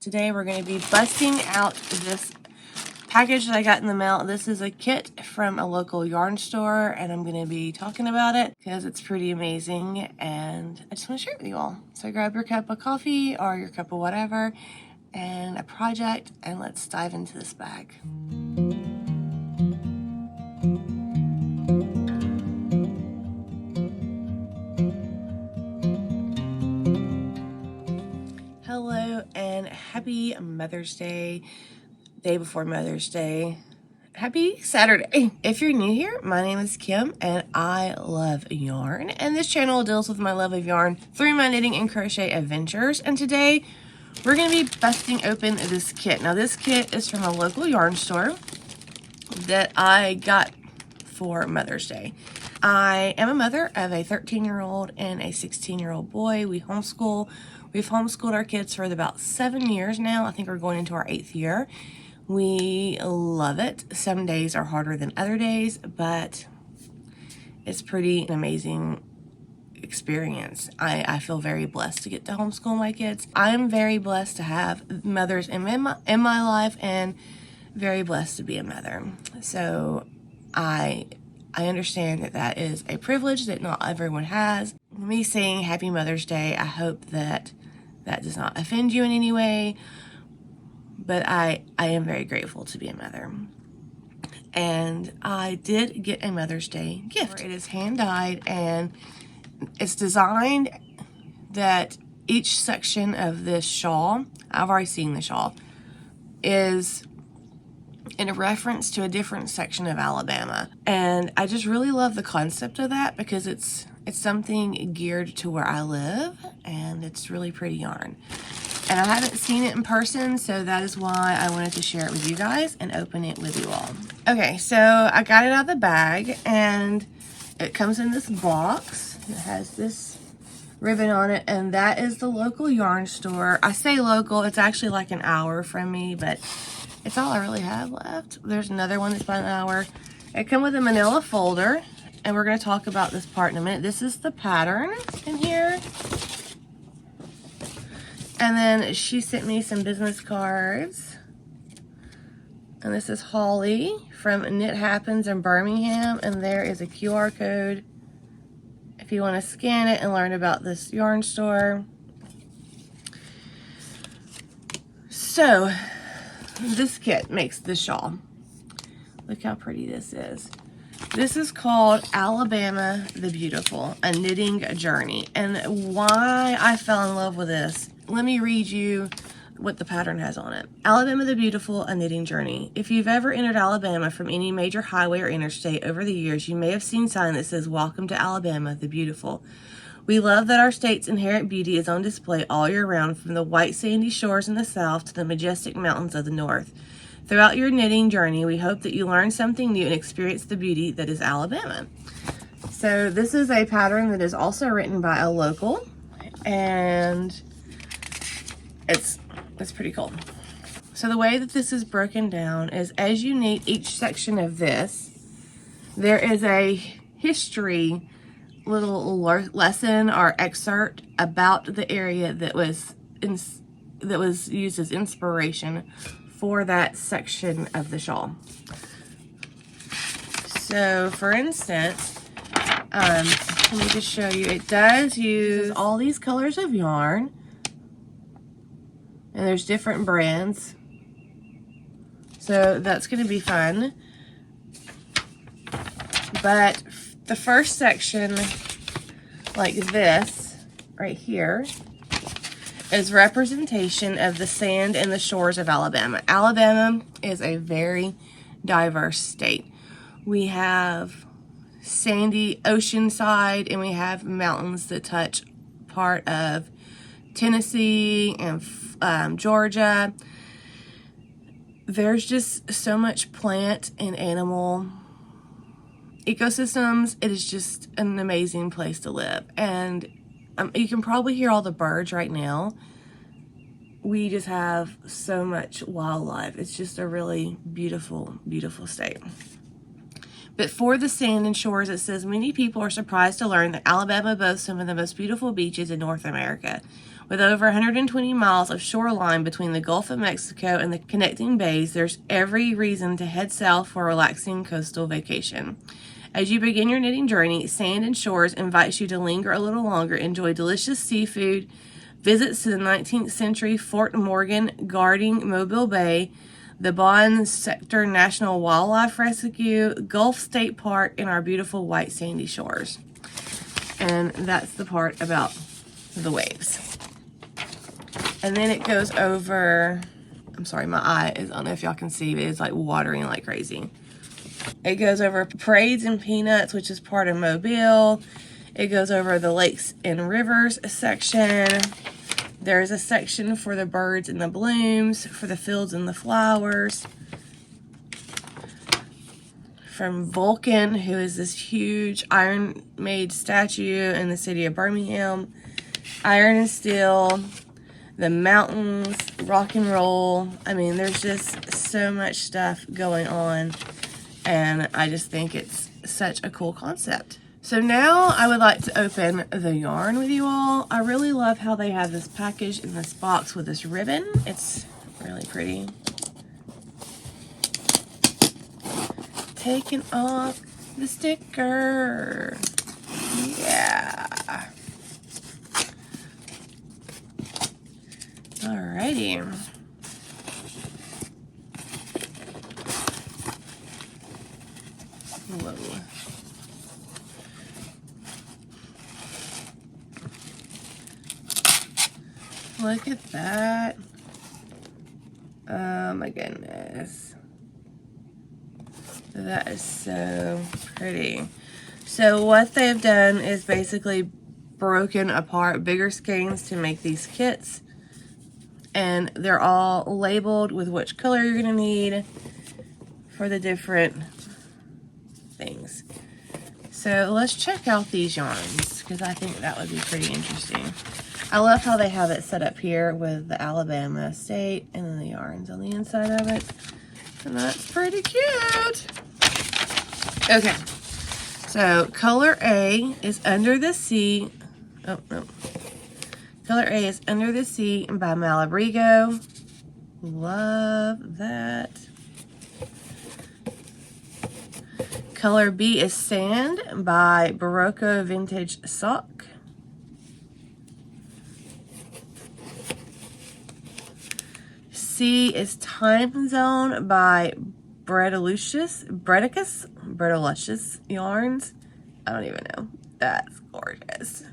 Today we're going to be busting out this package that I got in the mail. This is a kit from a local yarn store, and I'm going to be talking about it because it's pretty amazing and I just want to share it with you all. So grab your cup of coffee or your cup of whatever and a project, and let's dive into this bag. Hello and happy Mother's Day, day before Mother's Day. Happy Saturday. If you're new here, my name is Kim and I love yarn, and this channel deals with my love of yarn through my knitting and crochet adventures. And today we're going to be busting open this kit. Now this kit is from a local yarn store that I got for Mother's Day. I am a mother of a 13-year-old and a 16-year-old boy. We've homeschooled our kids for about 7 years now. I think we're going into our 8th year. We love it. Some days are harder than other days, but it's pretty an amazing experience. I feel very blessed to get to homeschool my kids. I am very blessed to have mothers in my life, and very blessed to be a mother. So I understand that that is a privilege that not everyone has. Me saying Happy Mother's Day, I hope that that does not offend you in any way, but I am very grateful to be a mother. And I did get a Mother's Day gift. It is hand-dyed, and it's designed that each section of this shawl, I've already seen the shawl, is in a reference to a different section of Alabama. And I just really love the concept of that because it's something geared to where I live, and it's really pretty yarn. And I haven't seen it in person, so that is why I wanted to share it with you guys and open it with you all. Okay, so I got it out of the bag, and it comes in this box. It has this ribbon on it, and that is the local yarn store. I say local, it's actually like an hour from me, but it's all I really have left. There's another one that's about an hour. It comes with a manila folder, and we're going to talk about this part in a minute. This is the pattern in here. And then she sent me some business cards. And this is Holly from Knit Happens in Birmingham. And there is a QR code if you want to scan it and learn about this yarn store. So this kit makes the shawl. Look how pretty this is. This is called Alabama the Beautiful, a knitting journey. And why I fell in love with this, let me read you what the pattern has on it. Alabama the Beautiful, a knitting journey. If you've ever entered Alabama from any major highway or interstate over the years, you may have seen a sign that says, "Welcome to Alabama the Beautiful." We love that our state's inherent beauty is on display all year round, from the white sandy shores in the south to the majestic mountains of the north. Throughout your knitting journey, we hope that you learn something new and experience the beauty that is Alabama. So this is a pattern that is also written by a local, and it's pretty cool. So the way that this is broken down is, as you knit each section of this, there is a history little lesson or excerpt about the area that was used as inspiration for that section of the shawl. So for instance, let me just show you, it does use all these colors of yarn, and there's different brands, so that's going to be fun. But the first section, like this right here, is representation of the sand and the shores of Alabama. Alabama is a very diverse state. We have sandy ocean side, and we have mountains that touch part of Tennessee and Georgia. There's just so much plant and animal ecosystems. It is just an amazing place to live, and you can probably hear all the birds right now. We just have so much wildlife. It's just a really beautiful, beautiful state. But for the sand and shores, it says, many people are surprised to learn that Alabama boasts some of the most beautiful beaches in North America. With over 120 miles of shoreline between the Gulf of Mexico and the connecting bays, there's every reason to head south for a relaxing coastal vacation. As you begin your knitting journey, Sand and Shores invites you to linger a little longer, enjoy delicious seafood, visits to the 19th century Fort Morgan guarding Mobile Bay, the Bond Sector National Wildlife Rescue, Gulf State Park, and our beautiful white sandy shores. And that's the part about the waves. And then it goes over, I'm sorry, my eye is, I don't know if y'all can see, but it's like watering like crazy. It goes over Parades and Peanuts, which is part of Mobile. It goes over the Lakes and Rivers section. There's a section for the birds and the blooms, for the fields and the flowers. From Vulcan, who is this huge iron-made statue in the city of Birmingham. Iron and steel. The mountains, rock and roll. I mean, there's just so much stuff going on, and I just think it's such a cool concept. So now I would like to open the yarn with you all. I really love how they have this package in this box with this ribbon. It's really pretty. Taking off the sticker. Yeah. Alrighty. Whoa. Look at that. Oh my goodness. That is so pretty. So what they've done is basically broken apart bigger skeins to make these kits. And they're all labeled with which color you're going to need for the different things. So let's check out these yarns, because I think that would be pretty interesting. I love how they have it set up here with the Alabama state and then the yarns on the inside of it. And that's pretty cute. Okay. So color A is Under the Sea. Oh, no. Color A is Under the Sea by Malabrigo. Love that. Color B is Sand by Barocco Vintage Sock. C is Time Zone by Bredalicious Yarns. I don't even know. That's gorgeous.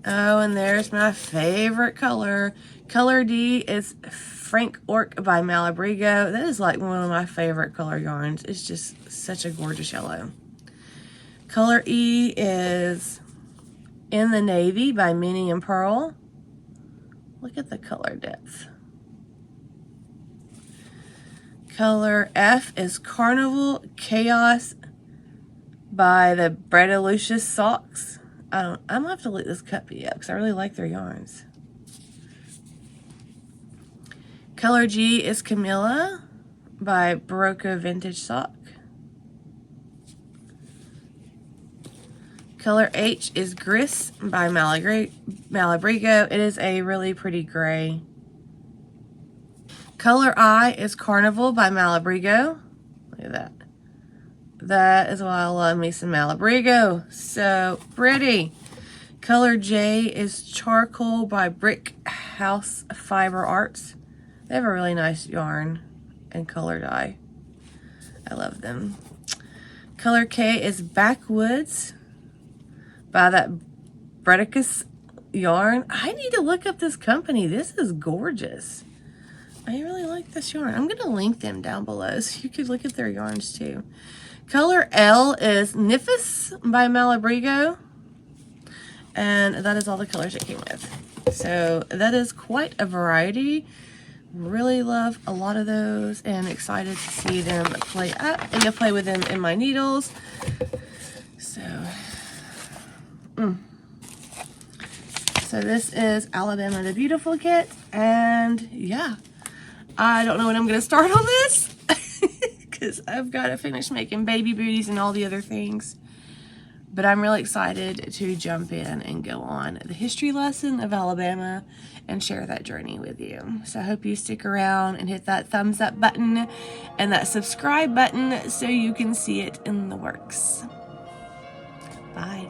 Oh, and there's my favorite color. Color D is Frank Ork by Malabrigo. That is like one of my favorite color yarns. It's just such a gorgeous yellow. Color E is In the Navy by Minnie and Pearl. Look at the color depth. Color F is Carnival Chaos by the Bredalicious Socks. I'm gonna have to let this cut be up because I really like their yarns. Color G is Camilla by Barocco Vintage Sock. Color H is Gris by Malabrigo. It is a really pretty gray. Color I is Carnival by Malabrigo. Look at that. That is why I love me some Malabrigo. So pretty. Color J is Charcoal by Brick House Fiber Arts. They have a really nice yarn and color dye. I love them. Color K is Backwoods by that Bredicus yarn. I need to look up this company. This is gorgeous. I really like this yarn. I'm going to link them down below so you could look at their yarns too. Color L is Nifus by Malabrigo. And that is all the colors it came with. So that is quite a variety. Really love a lot of those and excited to see them play up and to play with them in my needles. So, So this is Alabama the Beautiful kit. And yeah, I don't know when I'm going to start on this. Because I've got to finish making baby booties and all the other things. But I'm really excited to jump in and go on the history lesson of Alabama and share that journey with you. So I hope you stick around and hit that thumbs up button and that subscribe button so you can see it in the works. Bye.